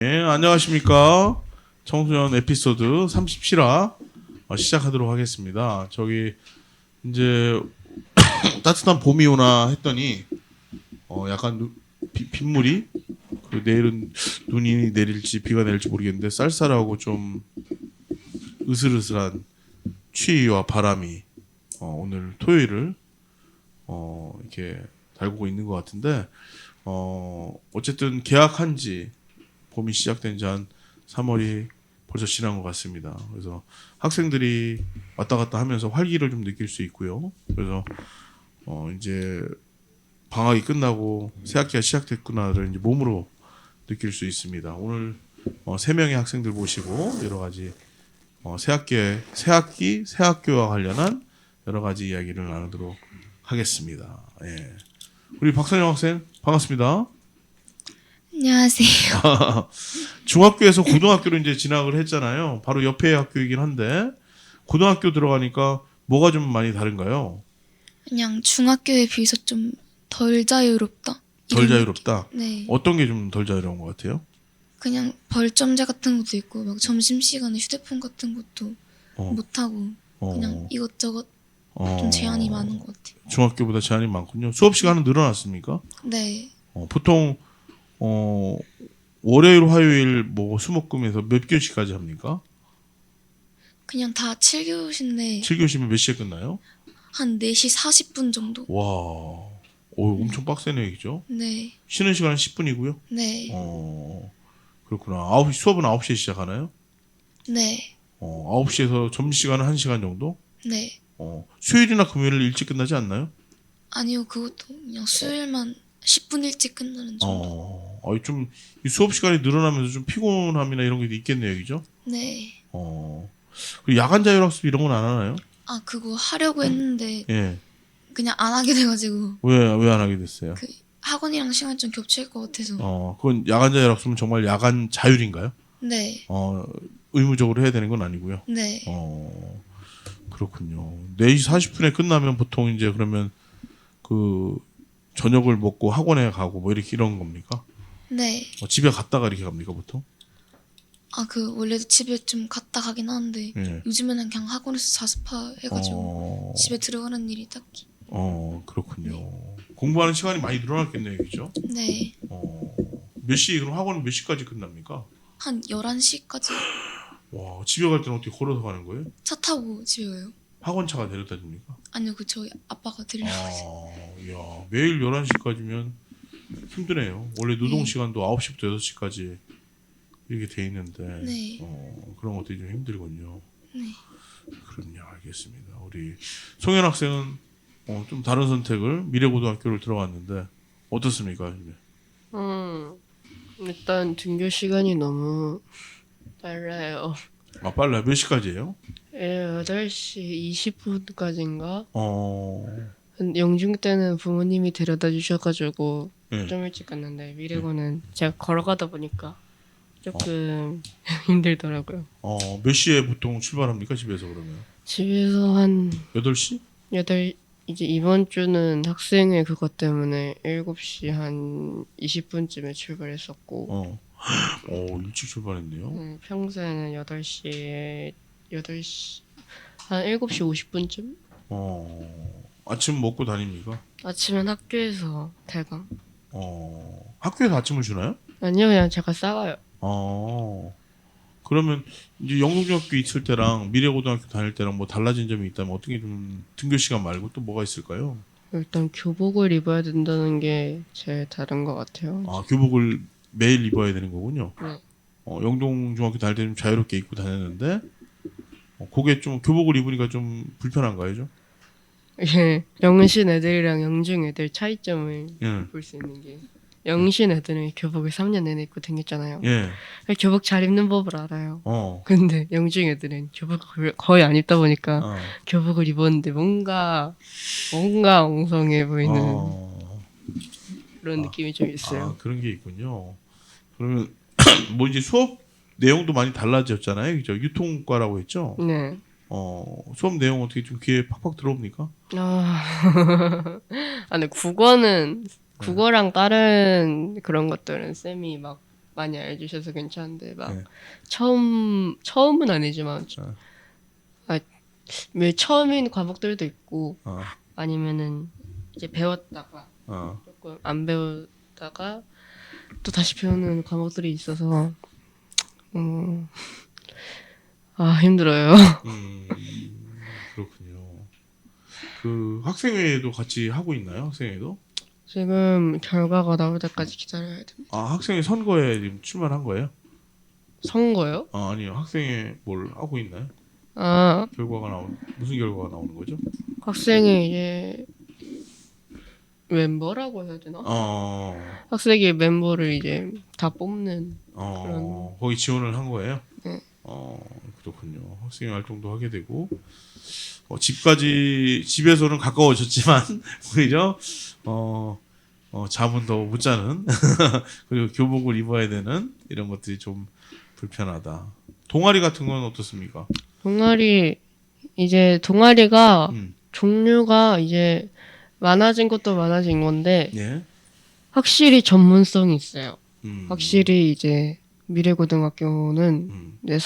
네, 안녕하십니까. 청소년 에피소드 37화 시작하도록 하겠습니다. 저기 이제 따뜻한 봄이 오나 했더니 약간 빗물이 내일은 눈이 내릴지 비가 내릴지 모르겠는데 쌀쌀하고 좀 으슬으슬한 추위와 바람이 오늘 토요일을 이렇게 달구고 있는 것 같은데 어쨌든 개학한 지 봄이 시작된 지 한 3월이 벌써 지난 것 같습니다. 그래서 학생들이 왔다 갔다 하면서 활기를 좀 느낄 수 있고요. 그래서 이제 방학이 끝나고 새 학기가 시작됐구나를 이제 몸으로 느낄 수 있습니다. 오늘 3명의 학생들 모시고 여러 가지 새 학기, 새 학교와 관련한 여러 가지 이야기를 나누도록 하겠습니다. 예. 우리 박선영 학생 반갑습니다. 안녕하세요. 중학교에서 고등학교로 이제 진학을 했잖아요. 바로 옆에 학교이긴 한데 고등학교 들어가니까 뭐가 좀 많이 다른가요? 그냥 중학교에 비해서 좀 덜 자유롭다. 덜 이런 자유롭다. 느낌. 네. 어떤 게 좀 덜 자유로운 것 같아요? 그냥 벌점제 같은 것도 있고 막 점심 시간에 휴대폰 같은 것도 어, 못 하고 어, 그냥 이것저것 어, 좀 제한이 많은 것 같아요. 중학교보다 제한이 많군요. 수업 시간은 늘어났습니까? 네. 보통 어, 월요일, 화요일 뭐 수목금에서 몇 교시까지 합니까? 그냥 다 7교시인데 7교시면 몇 시에 끝나요? 한 4시 40분 정도? 와, 엄청 빡세네, 얘기죠? 네. 쉬는 시간은 10분이고요. 네. 그렇구나. 9시, 수업은 9시에 시작하나요? 네. 9시에서 점심시간은 1시간 정도? 네. 수요일이나 금요일은 일찍 끝나지 않나요? 아니요. 그것도 그냥 수요일만 10분 일찍 끝나는 정도. 좀, 이 수업 시간이 늘어나면서 좀 피곤함이나 이런 게 있겠네요, 그죠? 네. 그리고 야간 자율학습 이런 건 안 하나요? 아, 그거 하려고 했는데 예. 그냥 안 하게 돼가지고 왜 안 하게 됐어요? 그 학원이랑 시간 좀 겹칠 것 같아서. 그건 야간 자율학습은 정말 야간 자율인가요? 네. 의무적으로 해야 되는 건 아니고요. 네. 그렇군요. 4시 40분에 끝나면 보통 이제 그러면 그 저녁을 먹고 학원에 가고 뭐 이렇게 이런 겁니까? 네. 집에 갔다가 이렇게 갑니까 보통? 아, 그 원래도 집에 좀 갔다 가긴 하는데 예. 요즘에는 그냥 학원에서 자습화 해가지고 어, 집에 들어가는 일이 딱히. 그렇군요. 공부하는 시간이 많이 늘어났겠네요, 그죠? 네. 몇 시, 그럼 학원은 몇 시까지 끝납니까? 한 11시까지 와, 집에 갈 때는 어떻게 걸어서 가는 거예요? 차 타고 집에 가요. 학원차가 데려다 줍니까? 아니요, 그 저희 아빠가 드리려고. 이야, 매일 11시까지면 힘드네요. 원래 노동 네. 시간도 9시부터 6시까지 이렇게 돼 있는데, 네. 그런 것들이 좀 힘들군요. 네. 그럼요, 알겠습니다. 우리 송현 학생은 좀 다른 선택을 미래고등학교를 들어갔는데 어떻습니까? 일단 등교 시간이 너무 빨라요. 빨라요. 몇 시까지예요? 8시 20분까지인가? 어, 영중 때는 부모님이 데려다 주셔가지고 예. 좀 일찍 갔는데 미래고는 제가 걸어가다 보니까 조금 힘들더라고요. 몇 시에 보통 출발합니까? 집에서 그러면? 집에서 한 8시? 이제 이번 주는 학생회 그것 때문에 7시 한 20분쯤에 출발했었고 일찍 출발했네요. 평소에는 8시 한 7시 50분쯤? 아침 먹고 다닙니까? 아침엔 학교에서 대강. 학교에서 아침을 주나요? 아니요, 그냥 제가 싸가요. 그러면 이제 영동중학교 있을 때랑 미래고등학교 다닐 때랑 뭐 달라진 점이 있다면 어떻게 좀 등교 시간 말고 또 뭐가 있을까요? 일단 교복을 입어야 된다는 게 제일 다른 것 같아요. 교복을 매일 입어야 되는 거군요. 네. 영동중학교 다닐 때 좀 자유롭게 입고 다녔는데 그게 좀 교복을 입으니까 좀 불편한가요, 좀? 이게 영신 애들이랑 영중 애들 차이점을 예. 볼 수 있는 게 영신 애들은 교복을 3년 내내 입고 다녔잖아요. 예. 교복 잘 입는 법을 알아요. 어. 근데 영중 애들은 교복을 거의 안 입다 보니까 어. 교복을 입었는데 뭔가 엉성해 보이는 그런 느낌이 좀 있어요. 그런 게 있군요. 그러면 뭐 이제 수업 내용도 많이 달라졌잖아요. 그죠? 유통과라고 했죠? 네. 수업 내용 어떻게 좀 귀에 팍팍 들어옵니까? 근데 국어랑 다른 그런 것들은 쌤이 막 많이 알려주셔서 괜찮은데 막 네. 처음은 아니지만 어. 왜 처음인 과목들도 있고 어. 아니면은 이제 배웠다가 어. 조금 안 배우다가 또 다시 배우는 과목들이 있어서 힘들어요. 그렇군요. 그 학생회도 같이 하고 있나요? 학생회도? 지금 결과가 나올 때까지 기다려야 됩니다. 아, 학생회 선거에 지금 출마한 거예요? 선거요? 아, 아니요. 학생회 뭘 하고 있나요? 아, 무슨 결과가 나오는 거죠? 학생이 이제 멤버라고 해야 되나? 어, 학생이 멤버를 이제 다 뽑는 그런. 거기 지원을 한 거예요? 네. 그렇군요. 학생회 활동도 하게 되고, 집에서는 가까워졌지만, 오히려, 잠은 더 못 자는, 그리고 교복을 입어야 되는 이런 것들이 좀 불편하다. 동아리 같은 건 어떻습니까? 동아리가 음, 종류가 이제 많아진 것도 많아진 건데 예. 확실히 전문성이 있어요. 음, 확실히 이제 미래고등학교는 음, 이제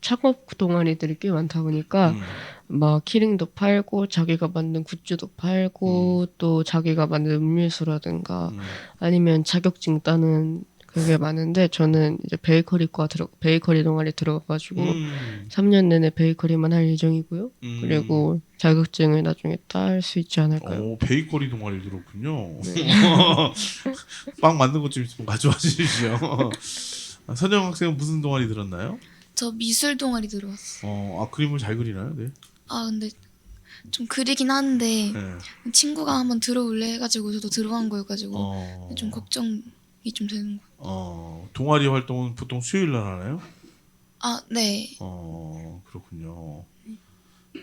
창업 동아리들이 꽤 많다 보니까 음, 막 키링도 팔고 자기가 만든 굿즈도 팔고 또 자기가 만든 음료수라든가 음, 아니면 자격증 따는 그게 많은데 저는 이제 베이커리 동아리 들어가가지고 음, 3년 내내 베이커리만 할 예정이고요. 음. 그리고 자격증을 나중에 딸 수 있지 않을까요? 베이커리 동아리 들었군요. 네. 빵 만든 것 좀 있으면 가져와 주시죠. 선영 학생은 무슨 동아리 들었나요? 저 미술 동아리 들어왔어. 그림을 잘 그리나요? 네. 아 근데 좀 그리긴 하는데 네. 친구가 한번 들어올래 해가지고 저도 들어간 거여가지고 어, 좀 걱정이 좀 되는 거. 동아리 활동은 보통 수요일 날 하나요? 아 네. 그렇군요.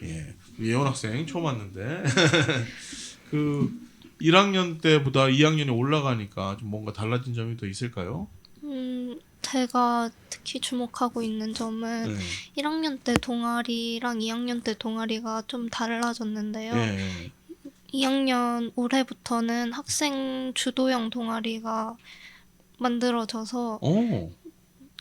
예. 예원 학생 처음 왔는데 그 1학년 때보다 2학년에 올라가니까 좀 뭔가 달라진 점이 더 있을까요? 제가 특히 주목하고 있는 점은 네. 1학년 때 동아리랑 2학년 때 동아리가 좀 달라졌는데요. 예. 2학년 올해부터는 학생 주도형 동아리가 만들어져서 오,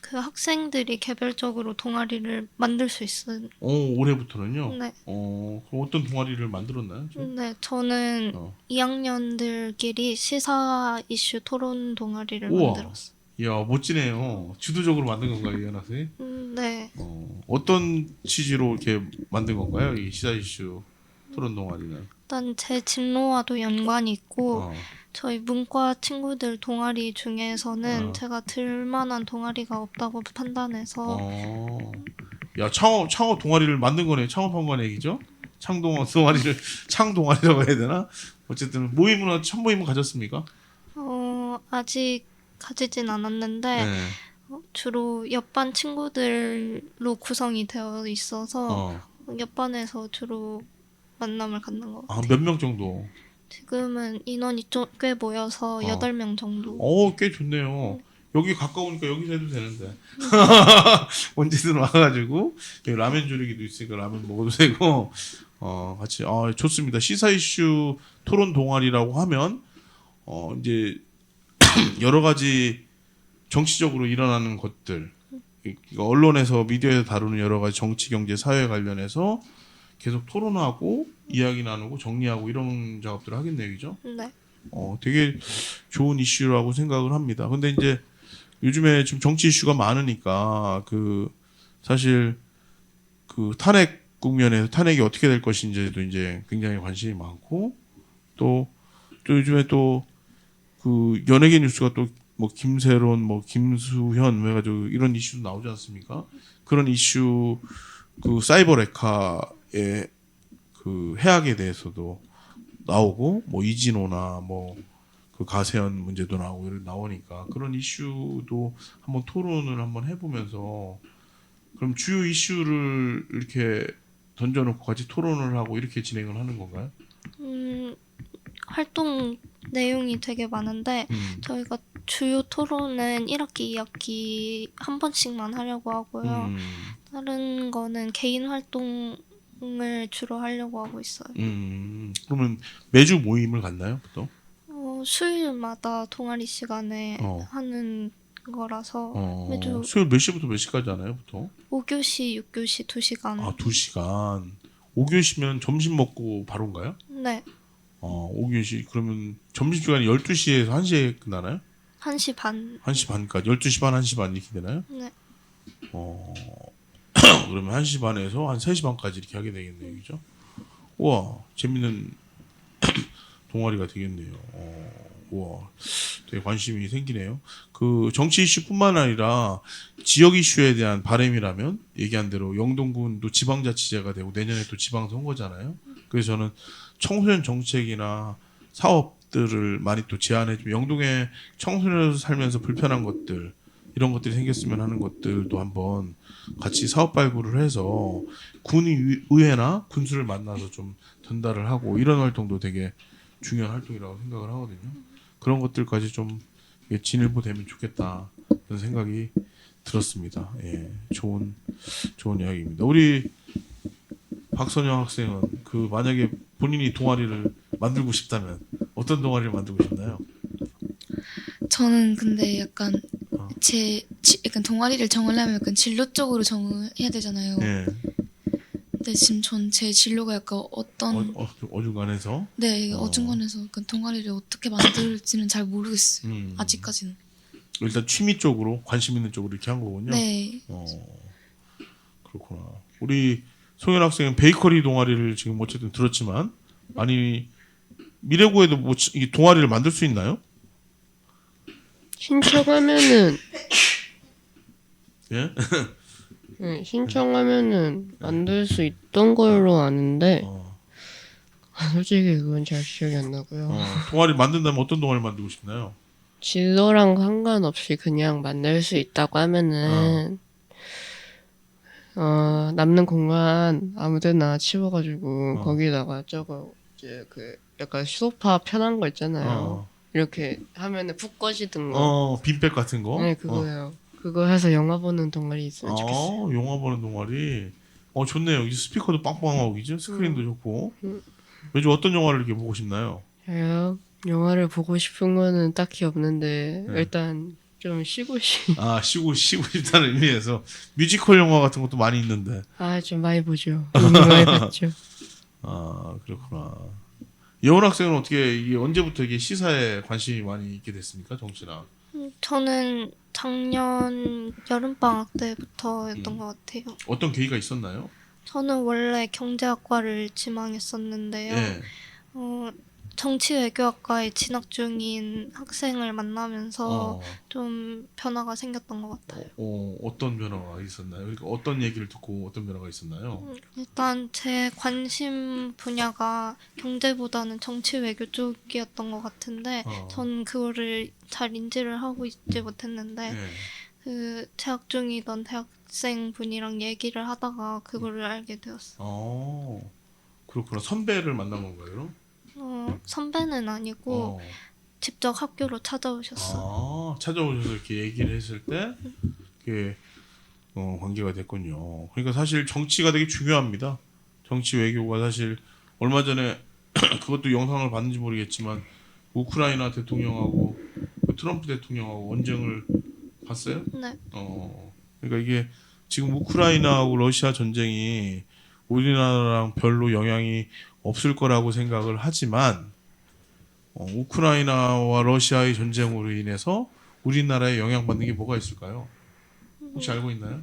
그 학생들이 개별적으로 동아리를 만들 수 있어요. 올해부터는요? 네. 그럼 어떤 동아리를 만들었나요? 좀? 네, 저는 어. 2학년들끼리 시사 이슈 토론 동아리를 우와. 만들었어요. 이야, 멋지네요. 주도적으로 만든 건가요, 이현 학생? 네. 어떤 취지로 이렇게 만든 건가요? 이 시사 이슈 토론 동아리는? 일단 제 진로와도 연관이 있고 어, 저희 문과 친구들 동아리 중에서는 어. 제가 들만한 동아리가 없다고 판단해서 야, 창업 동아리를 만든 거네. 창업한 거네, 얘기죠? 동아리를, 창 동아리라고 해야 되나? 어쨌든, 첫 모임은 가졌습니까? 아직 가지진 않았는데 네. 주로 옆반 친구들로 구성이 되어 있어서 옆반에서 주로 만남을 갖는 것 같아요. 몇 명 정도? 지금은 인원이 좀 꽤 모여서 8명 정도. 꽤 좋네요. 여기 가까우니까 여기서 해도 되는데. 언제든 와가지고, 여기 라면 조리기도 있으니까 라면 먹어도 되고, 같이, 좋습니다. 시사 이슈 토론 동아리라고 하면, 이제, 여러 가지 정치적으로 일어나는 것들, 그러니까 언론에서, 미디어에서 다루는 여러 가지 정치, 경제, 사회 관련해서 계속 토론하고, 이야기 나누고, 정리하고, 이런 작업들을 하겠네요, 그죠? 네. 되게 좋은 이슈라고 생각을 합니다. 근데 이제 요즘에 좀 정치 이슈가 많으니까 사실 탄핵 국면에서 탄핵이 어떻게 될 것인지도 이제 굉장히 관심이 많고 또 요즘에 또 연예계 뉴스가 또 뭐 김세론 뭐 김수현 해가지고 이런 이슈도 나오지 않습니까? 그런 이슈 사이버 레카의 해악에 대해서도 나오고 뭐 이진호나 뭐 가세현 문제도 나오고 나오니까 그런 이슈도 한번 토론을 한번 해보면서 그럼 주요 이슈를 이렇게 던져놓고 같이 토론을 하고 이렇게 진행을 하는 건가요? 활동 내용이 되게 많은데 저희가 주요 토론은 1학기, 2학기 한 번씩만 하려고 하고요. 다른 거는 개인 활동을 주로 하려고 하고 있어요. 그러면 매주 모임을 갖나요, 보통? 수요일마다 동아리 시간에 하는 거라서 매주 수요일 몇 시부터 몇 시까지 하나요, 보통? 5교시, 6교시 2시간. 아, 2시간. 5교시면 점심 먹고 바로인가요? 네. 5교시. 그러면 점심시간이 12시에서 1시에 끝나나요? 1시 반. 1시 반까지. 12시 반, 1시 반 이렇게 되나요? 네. 그러면 1시 반에서 한 3시 반까지 이렇게 하게 되겠네요. 그죠? 우와, 재밌는 동아리가 되겠네요. 우와, 되게 관심이 생기네요. 그 정치 이슈뿐만 아니라 지역 이슈에 대한 바람이라면 얘기한 대로 영동군도 지방자치제가 되고 내년에 또 지방선거잖아요. 그래서 저는 청소년 정책이나 사업들을 많이 또 제안해주면 영동에 청소년으로 살면서 불편한 것들 이런 것들이 생겼으면 하는 것들도 한번 같이 사업 발굴을 해서 군의회나 군수를 만나서 좀 전달을 하고 이런 활동도 되게 중요한 활동이라고 생각을 하거든요. 그런 것들까지 좀 진일보되면 좋겠다 그런 생각이 들었습니다. 예, 좋은 이야기입니다. 우리 박선영 학생은 그 만약에 본인이 동아리를 만들고 싶다면 어떤 동아리를 만들고 싶나요? 저는 근데 약간 어. 약간 동아리를 정하려면 약간 진로 쪽으로 정해야 되잖아요. 예, 근데 지금 전 제 진로가 약간 어떤 어중간해서 네 어중간해서 약간 동아리를 어떻게 만들지는 잘 모르겠어요. 음. 아직까지는. 일단 취미 쪽으로 관심 있는 쪽으로 이렇게 한 거군요. 네. 그렇구나. 우리 송현 학생은 베이커리 동아리를 지금 어쨌든 들었지만 아니 미래고에도 뭐 이 동아리를 만들 수 있나요? 신청하면은 예? 네, 신청하면은 만들 수 있던 걸로 아는데 어, 솔직히 그건 잘 기억이 안 나고요. 동아리 만든다면 어떤 동아리 만들고 싶나요? 진로랑 상관없이 그냥 만들 수 있다고 하면은 남는 공간 아무데나 치워가지고 거기다가 저거 이제 그 약간 소파 편한 거 있잖아요. 어, 이렇게 하면은 푹 꺼지던 거. 빈백 같은 거? 네 그거요. 그거 해서 영화 보는 동아리 있으면 좋겠어요. 영화 보는 동아리. 좋네요. 여기 스피커도 빵빵하고 그죠? 스크린도 좋고. 요즘 어떤 영화를 이렇게 보고 싶나요? 저요? 영화를 보고 싶은 거는 딱히 없는데 네. 일단 좀 쉬고 쉬고 싶다는 의미에서 뮤지컬 영화 같은 것도 많이 있는데. 좀 많이 보죠. 이미 많이 봤죠. 그렇구나. 예원 학생은 어떻게 이게 언제부터 이게 시사에 관심이 많이 있게 됐습니까, 정치나? 저는 작년 여름방학 때부터였던 것 같아요. 어떤 계기가 있었나요? 저는 원래 경제학과를 지망했었는데요. 예. 정치외교학과에 진학 중인 학생을 만나면서 어, 좀 변화가 생겼던 것 같아요. 어떤 변화가 있었나요? 그러니까 어떤 얘기를 듣고 어떤 변화가 있었나요? 일단 제 관심 분야가 경제보다는 정치 외교 쪽이었던 것 같은데 전 그거를 잘 인지를 하고 있지 못했는데 예. 그 재학 중이던 대학생 분이랑 얘기를 하다가 그거를 알게 되었어요. 그렇구나. 선배를 만난 건가요? 선배는 아니고 직접 학교로 찾아오셨어요. 찾아오셔서 이렇게 얘기를 했을 때 그게 관계가 됐군요. 그러니까 사실 정치가 되게 중요합니다. 정치 외교가 사실 얼마 전에 그것도 영상을 봤는지 모르겠지만 우크라이나 대통령하고 트럼프 대통령하고 언쟁을 봤어요? 네. 그러니까 이게 지금 우크라이나하고 러시아 전쟁이 우리나라랑 별로 영향이 없을 거라고 생각을 하지만 우크라이나와 러시아의 전쟁으로 인해서 우리나라에 영향받는 게 뭐가 있을까요? 혹시 알고 있나요?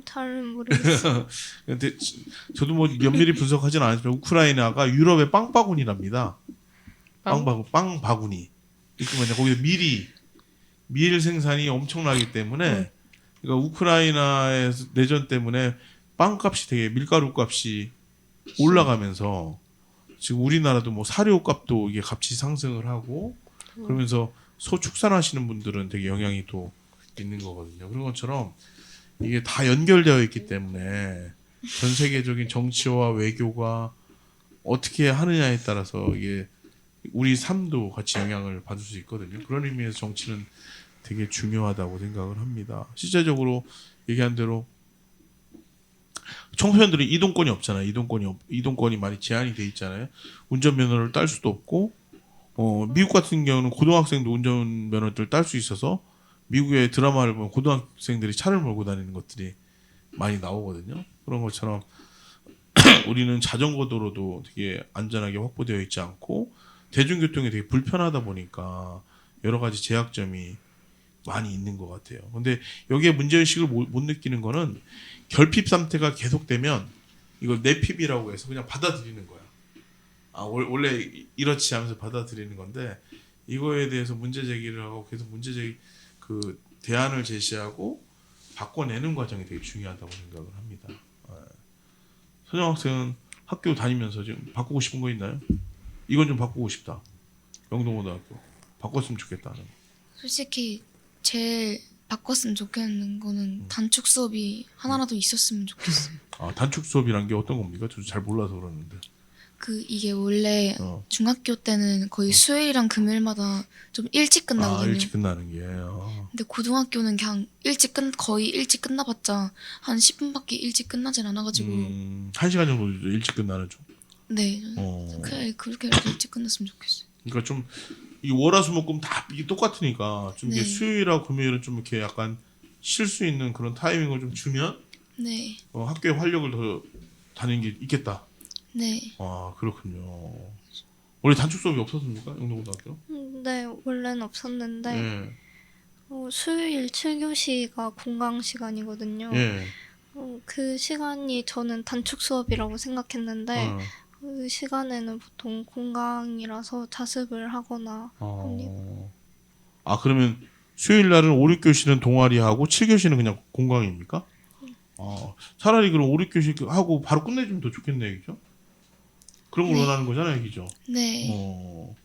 잘 모르겠어요. 근데 저도 뭐 면밀히 분석하진 않았지만 우크라이나가 유럽의 빵바구니랍니다. 빵 바구니. 그러니까 거기서 밀 생산이 엄청나기 때문에 그러니까 우크라이나의 내전 때문에 빵값이 되게 밀가루 값이 올라가면서 지금 우리나라도 뭐 사료 값도 이게 값이 상승을 하고 그러면서 소축산하시는 분들은 되게 영향이 또 있는 거거든요. 그런 것처럼 이게 다 연결되어 있기 때문에 전 세계적인 정치와 외교가 어떻게 하느냐에 따라서 이게 우리 삶도 같이 영향을 받을 수 있거든요. 그런 의미에서 정치는 되게 중요하다고 생각을 합니다. 실제적으로 얘기한 대로 청소년들은 이동권이 없잖아요. 이동권이 많이 제한이 돼 있잖아요. 운전면허를 딸 수도 없고 미국 같은 경우는 고등학생도 운전면허를 딸 수 있어서 미국의 드라마를 보면 고등학생들이 차를 몰고 다니는 것들이 많이 나오거든요. 그런 것처럼 우리는 자전거 도로도 되게 안전하게 확보되어 있지 않고 대중교통이 되게 불편하다 보니까 여러 가지 제약점이 많이 있는 것 같아요. 근데 여기에 문제의식을 못 느끼는 거는 결핍 상태가 계속되면 이걸 내핍이라고 해서 그냥 받아들이는 거야. 아, 원래 이렇지 하면서 받아들이는 건데 이거에 대해서 문제 제기를 하고 계속 그 대안을 제시하고 바꿔내는 과정이 되게 중요하다고 생각을 합니다. 선영 학생은 학교 다니면서 지금 바꾸고 싶은 거 있나요? 이건 좀 바꾸고 싶다. 영동고등학교 바꿨으면 좋겠다. 솔직히 제일 바꿨으면 좋겠는 거는 단축 수업이 하나라도 있었으면 좋겠어요. 아, 단축 수업이란 게 어떤 겁니까? 저도 잘 몰라서 그러는데. 이게 원래 어. 중학교 때는 거의 수요일이랑 금요일마다 좀 일찍 끝나거든요. 일찍 끝나는 게. 근데 고등학교는 그냥 거의 일찍 끝나봤자 한 10분밖에 일찍 끝나진 않아가지고 1시간 정도 일찍 끝나는 좀. 네 어. 그래 그렇게라도 일찍 끝났으면 좋겠어요. 그러니까 좀 이 월화수목금 다 이게 똑같으니까 좀 이게 네. 수요일하고 금요일은 좀 이렇게 약간 쉴 수 있는 그런 타이밍을 좀 주면 네, 학교에 활력을 더 다니는 게 있겠다. 네. 아, 그렇군요. 원래 단축 수업이 없었습니까? 영동고등학교? 네, 원래는 없었는데 예. 수요일 7교시가 공강 시간이거든요. 예. 그 시간이 저는 단축 수업이라고 생각했는데 어. 그 시간에는 보통 공강이라서 자습을 하거나 합니다. 아, 그러면 수요일 날은 5, 6교시는 동아리하고 7교시는 그냥 공강입니까? 차라리 그럼 5, 6교시 하고 바로 끝내주면 더 좋겠네요, 그죠? 그런 걸 네. 원하는 거잖아요, 그죠? 네,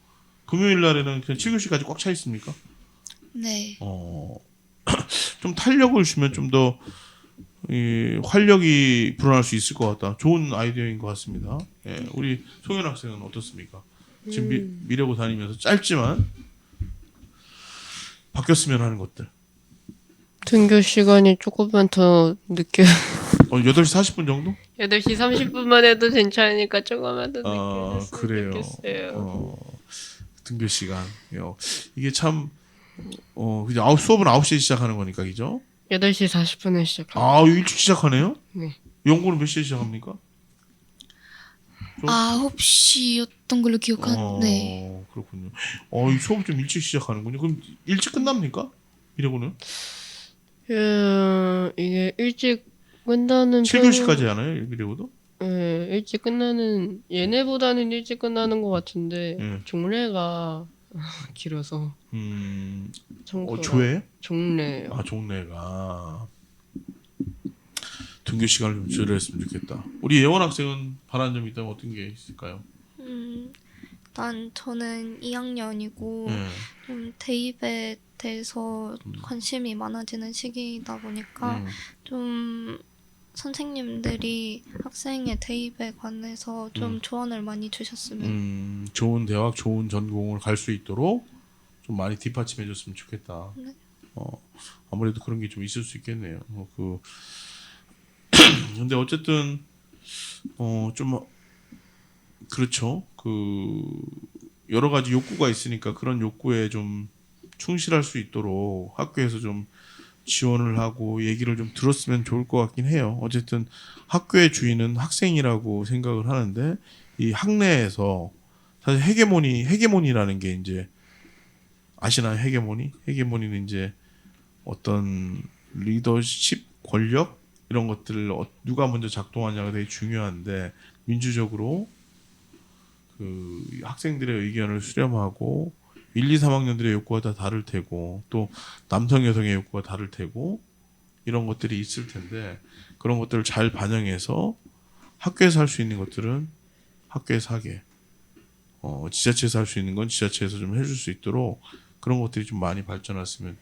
금요일 날에는 그냥 7교시까지 꽉 차 있습니까? 네. 좀 탄력을 주면 좀 더 활력이 불어날 수 있을 것 같다. 좋은 아이디어인 것 같습니다. 예, 우리 송현 학생은 어떻습니까? 지금 미래고 다니면서 짧지만 바뀌었으면 하는 것들. 등교 시간이 조금만 더 늦게 8시 40분 정도? 8시 30분만 해도 괜찮으니까 조금만 더 늦게 아, 했으면 그래요. 좋겠어요. 등교 시간. 이게 참 그죠? 수업은 9시에 시작하는 거니까, 그죠? 8시 40분에 시작합니다. 아, 일찍 시작하네요? 네. 연구는 몇 시에 시작합니까? 9시였던 걸로 네. 그렇군요. 이 수업 좀 일찍 시작하는군요. 그럼 일찍 끝납니까? 이러고는? 이게 일찍 끝나는 7교시까지 하나요? 이러고도? 네, 일찍 끝나는 얘네보다는 일찍 끝나는 것 같은데 예. 종례가 길어서 청소가 조회요? 종례요. 아, 종례가. 등교 시간을 좀 줄였으면 좋겠다. 우리 예원 학생은 바라는 점이 있다면 어떤 게 있을까요? 일단 저는 2학년이고 예. 좀 대입에 대해서 관심이 많아지는 시기이다 보니까 좀 선생님들이 학생의 대입에 관해서 좀 조언을 많이 주셨으면 좋은 대학, 좋은 전공을 갈 수 있도록 좀 많이 뒷받침해줬으면 좋겠다. 네. 아무래도 그런 게 좀 있을 수 있겠네요. 근데 어쨌든 좀 그렇죠. 여러 가지 욕구가 있으니까 그런 욕구에 좀 충실할 수 있도록 학교에서 좀 지원을 하고 얘기를 좀 들었으면 좋을 것 같긴 해요. 어쨌든 학교의 주인은 학생이라고 생각을 하는데 이 학내에서 사실 헤게모니라는 게 이제 아시나요? 헤게모니는 이제 어떤 리더십, 권력 이런 것들을 누가 먼저 작동하냐가 되게 중요한데 민주적으로 학생들의 의견을 수렴하고 1, 2, 3학년들의 욕구가 다 다를 테고 또 남성 여성의 욕구가 다를 테고 이런 것들이 있을 텐데 그런 것들을 잘 반영해서 학교에서 할 수 있는 것들은 학교에서 하게 지자체에서 할 수 있는 건 지자체에서 좀 해줄 수 있도록 그런 것들이 좀 많이 발전했으면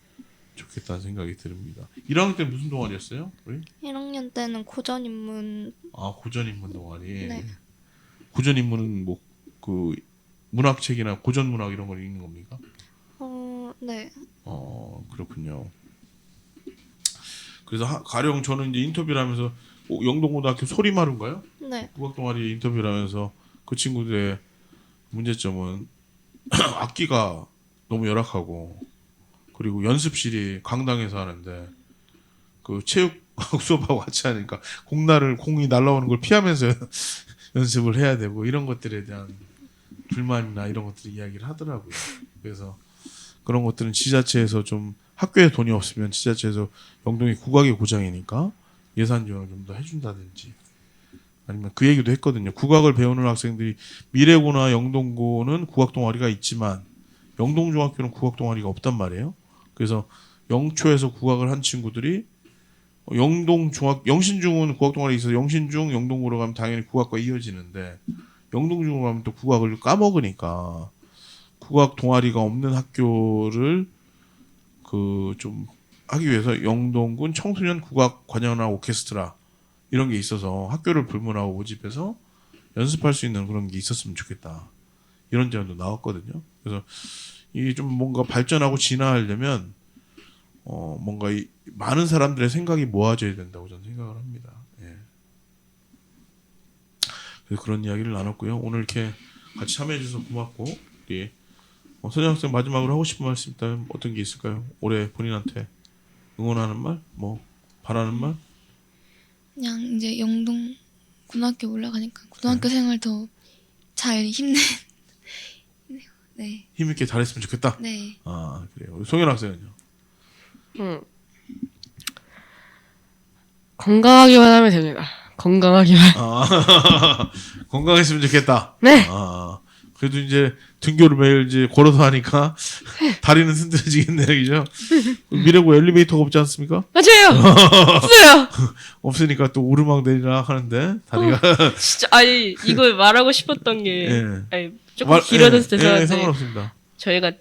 좋겠다는 생각이 듭니다. 1학년 때 무슨 동아리였어요? 우리? 1학년 때는 고전인문. 고전인문 동아리. 네. 고전인문은 문학책이나 고전문학 이런 걸 읽는 겁니까? 네. 그렇군요. 그래서 가령 저는 이제 인터뷰를 하면서 영동고등학교 소리마루인가요? 네. 국악 동아리 인터뷰를 하면서 그 친구들의 문제점은 악기가 너무 열악하고 그리고 연습실이 강당에서 하는데 그 체육 수업하고 같이 하니까 공이 날아오는 걸 피하면서 연습을 해야 되고 이런 것들에 대한 불만이나 이런 것들 이야기를 하더라고요. 그래서 그런 것들은 지자체에서 좀 학교에 돈이 없으면 지자체에서 영동이 국악의 고장이니까 예산 지원을 좀 더 해준다든지 아니면 그 얘기도 했거든요. 국악을 배우는 학생들이 미래고나 영동고는 국악 동아리가 있지만 영동중학교는 국악 동아리가 없단 말이에요. 그래서 영초에서 국악을 한 친구들이 영신중은 국악 동아리 있어서 영신중, 영동고로 가면 당연히 국악과 이어지는데 영동중으로 가면 또 국악을 까먹으니까 국악 동아리가 없는 학교를 그 좀 하기 위해서 영동군 청소년 국악 관현악 오케스트라 이런 게 있어서 학교를 불문하고 모집해서 연습할 수 있는 그런 게 있었으면 좋겠다. 이런 제안도 나왔거든요. 그래서 이게 좀 뭔가 발전하고 진화하려면 뭔가 많은 사람들의 생각이 모아져야 된다고 저는 생각을 합니다. 예. 그래서 그런 이야기를 나눴고요. 오늘 이렇게 같이 참여해 주셔서 고맙고 우리 선영 학생 마지막으로 하고 싶은 말씀 있다면 어떤 게 있을까요? 올해 본인한테 응원하는 말, 뭐 바라는 말? 그냥 이제 영동 고등학교 올라가니까 고등학교 생활 더 잘 네. 힘있게 잘했으면 좋겠다. 네. 아 그래요. 우리 송현 학생은요? 건강하기만 하면 됩니다. 건강하기만. 아 건강했으면 좋겠다. 네. 아 그래도 이제 등교를 매일 이제 걸어서 하니까 다리는 튼튼해지겠네요, 그죠? 미래고 엘리베이터가 없지 않습니까? 맞아요. 없어요. 없으니까 또 오르막 내리락 하는데 다리가 진짜 아니 이걸 말하고 싶었던 게 예. 아니, 조금 길어져서 죄송한데 상관없습니다. 저희가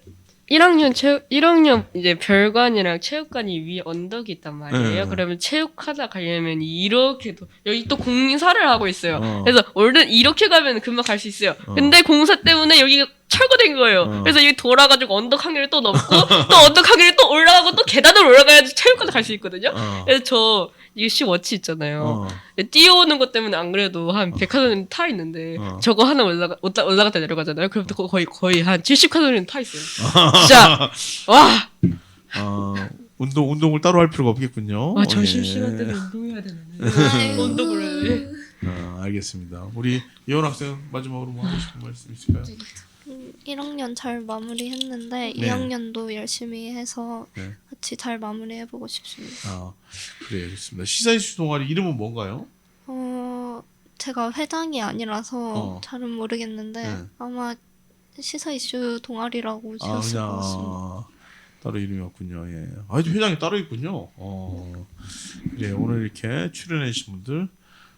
1학년 이제 별관이랑 체육관이 위에 언덕이 있단 말이에요. 네. 그러면 체육하다 가려면 이렇게도 여기 또 공사를 하고 있어요. 어. 그래서 원래 이렇게 가면 금방 갈 수 있어요. 근데 공사 때문에 여기가 철거된 거예요. 그래서 여기 돌아가지고 언덕 한 개를 또 넘고 또 언덕 한 개를 또 올라가고 또 계단을 올라가야지 체육관 갈 수 있거든요. 그래서 저 이게 시워치 있잖아요. 뛰어오는 것 때문에 안 그래도 한 100카드는 타 있는데 저거 하나 올라갔다 내려가잖아요. 그럼 또 거의 한 70카드는 타 있어요. 진짜 와. 운동을 따로 할 필요가 없겠군요. 아 점심시간 때는 운동해야 되는데 운동을 해야 돼. 알겠습니다. 우리 예원 학생 마지막으로 뭐 하고 싶은 말씀 있을까요? 1학년 잘 마무리했는데 네. 2학년도 열심히 해서 네. 같이 잘 마무리해보고 싶습니다. 아 그래 알겠습니다. 시사이슈 동아리 이름은 뭔가요? 제가 회장이 아니라서 어. 잘은 모르겠는데 네. 아마 시사 이슈 동아리라고 아 지었을 그냥 것 같습니다. 따로 이름이 없군요. 예. 아 회장이 따로 있군요. 네 오늘 이렇게 출연해 주신 분들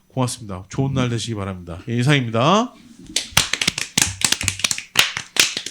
고맙습니다. 좋은 날 되시기 바랍니다. 예, 이상입니다.